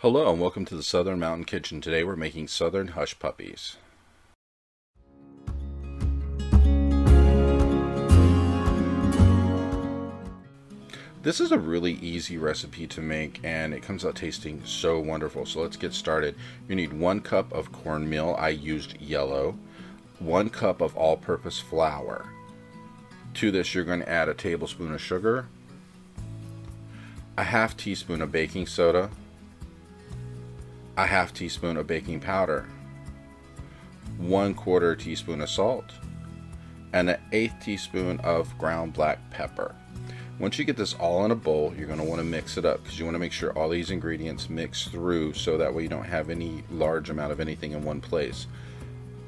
Hello and welcome to the Southern Mountain Kitchen. Today we're making Southern Hush Puppies. This is a really easy recipe to make and it comes out tasting so wonderful. So let's get started. You need 1 cup of cornmeal. I used yellow. 1 cup of all-purpose flour. To this you're going to add a tablespoon of sugar, a half teaspoon of baking soda, a half teaspoon of baking powder, 1/4 teaspoon of salt, and an 1/8 teaspoon of ground black pepper. Once you get this all in a bowl, you're going to want to mix it up because you want to make sure all these ingredients mix through so that way you don't have any large amount of anything in one place.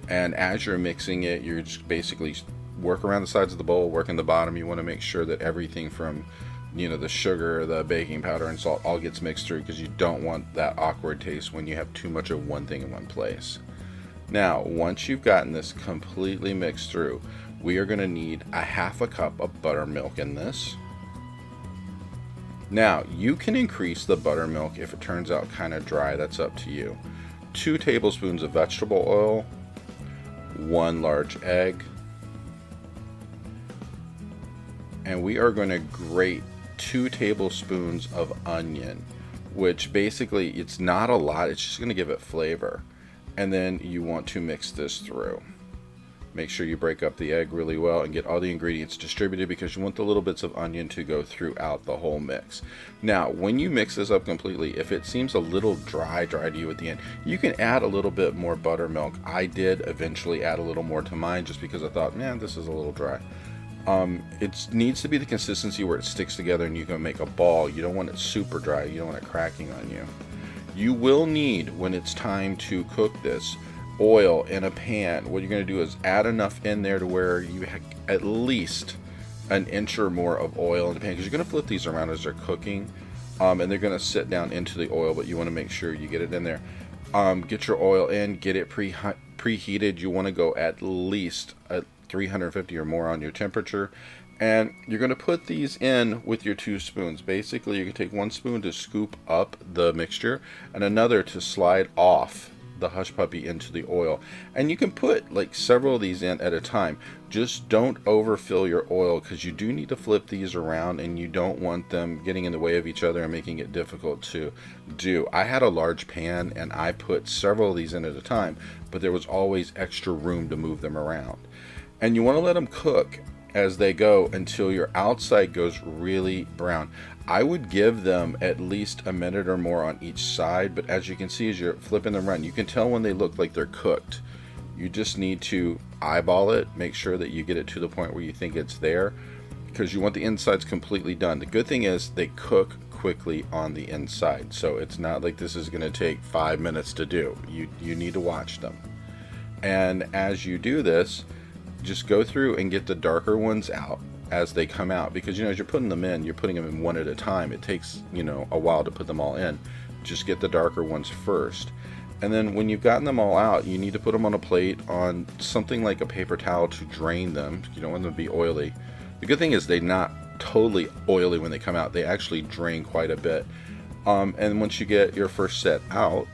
And as you're mixing it, you're just basically work around the sides of the bowl, work in the bottom. You want to make sure that everything from the sugar, the baking powder, and salt all gets mixed through because you don't want that awkward taste when you have too much of one thing in one place. Now, once you've gotten this completely mixed through, we are going to need a half a cup of buttermilk in this. Now, you can increase the buttermilk if it turns out kind of dry. That's up to you. 2 tablespoons of vegetable oil, 1 large egg, and we are going to grate 2 tablespoons of onion, which basically it's not a lot, it's just going to give it flavor. And then you want to mix this through. Make sure you break up the egg really well and get all the ingredients distributed because you want the little bits of onion to go throughout the whole mix. Now, when you mix this up completely, if it seems a little dry to you at the end, you can add a little bit more buttermilk. I did eventually add a little more to mine just because I thought, man, this is a little dry. It needs to be the consistency where it sticks together and you can make a ball. You don't want it super dry. You don't want it cracking on you. You will need, when it's time to cook this, oil in a pan. What you're going to do is add enough in there to where you have at least an inch or more of oil in the pan, because you're going to flip these around as they're cooking, and they're going to sit down into the oil, but you want to make sure you get it in there. Get your oil in, get it preheated. You want to go at least at 350 or more on your temperature, and you're going to put these in with your 2 spoons. Basically, you can take 1 spoon to scoop up the mixture and another to slide off the hush puppy into the oil, and you can put like several of these in at a time. Just don't overfill your oil because you do need to flip these around and you don't want them getting in the way of each other and making it difficult to do. I had a large pan and I put several of these in at a time, but there was always extra room to move them around. And you want to let them cook as they go until your outside goes really brown. I would give them at least a minute or more on each side, but as you can see as you're flipping them around, you can tell when they look like they're cooked. You just need to eyeball it, make sure that you get it to the point where you think it's there, because you want the insides completely done. The good thing is they cook quickly on the inside, so it's not like this is going to take 5 minutes to do. You need to watch them. And as you do this, just go through and get the darker ones out as they come out, because as you're putting them in, you're putting them in one at a time. It takes a while to put them all in. Just get the darker ones first, and then when you've gotten them all out, you need to put them on a plate on something like a paper towel to drain them. You don't want them to be oily. The good thing is they're not totally oily when they come out. They actually drain quite a bit, and once you get your first set out,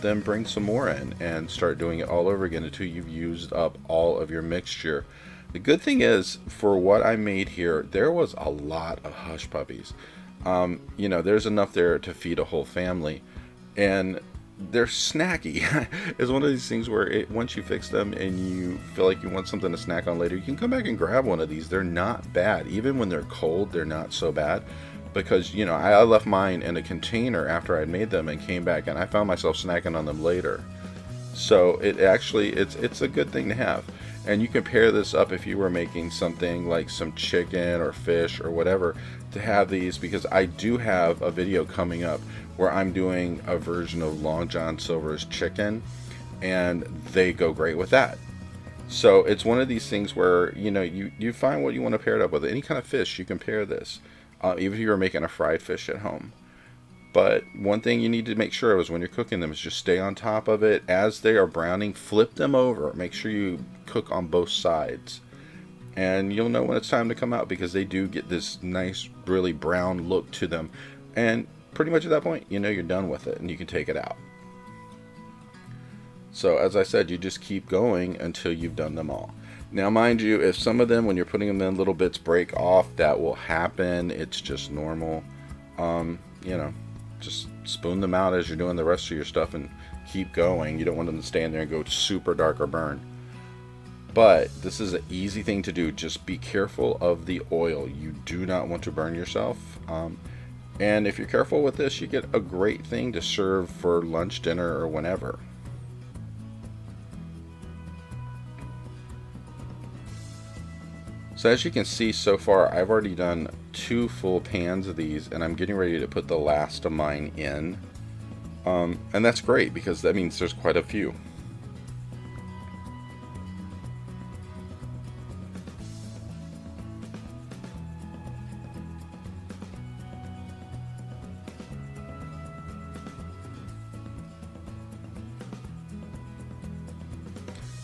then bring some more in and start doing it all over again until you've used up all of your mixture. The good thing is, for what I made here, there was a lot of hush puppies. There's enough there to feed a whole family, and they're snacky. It's one of these things where once you fix them and you feel like you want something to snack on later, you can come back and grab one of these. They're not bad. Even when they're cold, they're not so bad. Because I left mine in a container after I'd made them and came back and I found myself snacking on them later. So it's a good thing to have. And you can pair this up if you were making something like some chicken or fish or whatever, to have these, because I do have a video coming up where I'm doing a version of Long John Silver's chicken, and they go great with that. So it's one of these things where you find what you want to pair it up with. Any kind of fish you can pair this. Even if you were making a fried fish at home. But one thing you need to make sure of is when you're cooking them is just stay on top of it. As they are browning, flip them over. Make sure you cook on both sides. And you'll know when it's time to come out, because they do get this nice, really brown look to them. And pretty much at that point, you know you're done with it and you can take it out. So as I said, you just keep going until you've done them all. Now mind you, if some of them, when you're putting them in, little bits break off, that will happen. It's just normal. You know, just spoon them out as you're doing the rest of your stuff and keep going. You don't want them to stand there and go super dark or burn. But this is an easy thing to do. Just be careful of the oil. You do not want to burn yourself. And if you're careful with this, you get a great thing to serve for lunch, dinner, or whenever. So as you can see so far, I've already done 2 full pans of these, and I'm getting ready to put the last of mine in. And that's great because that means there's quite a few.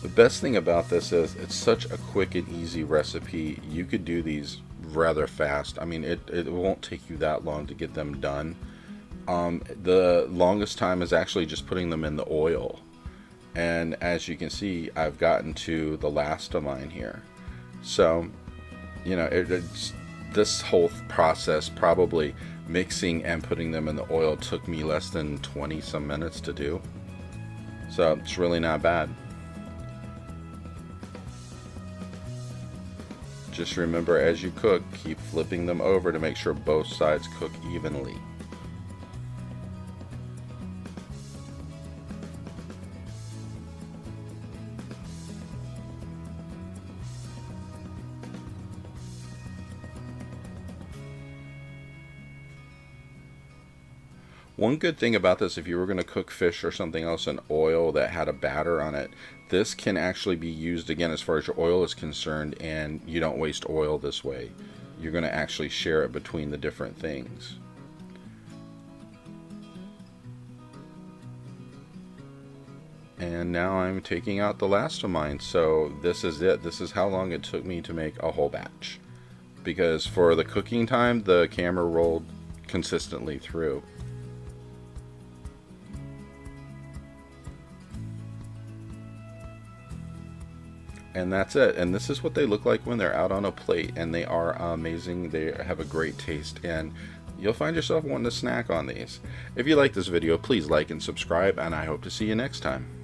The best thing about this is it's such a quick and easy recipe. You could do these rather fast. I mean, it won't take you that long to get them done. The longest time is actually just putting them in the oil. And as you can see, I've gotten to the last of mine here. So, you know, it's this whole process, probably mixing and putting them in the oil, took me less than 20 some minutes to do. So it's really not bad. Just remember, as you cook, keep flipping them over to make sure both sides cook evenly. One good thing about this, if you were going to cook fish or something else in oil that had a batter on it, this can actually be used again as far as your oil is concerned, and you don't waste oil this way. You're going to actually share it between the different things. And now I'm taking out the last of mine. So this is it. This is how long it took me to make a whole batch. Because for the cooking time, the camera rolled consistently through. And that's it. And this is what they look like when they're out on a plate, and they are amazing. They have a great taste, and you'll find yourself wanting to snack on these. If you like this video, please like and subscribe, and I hope to see you next time.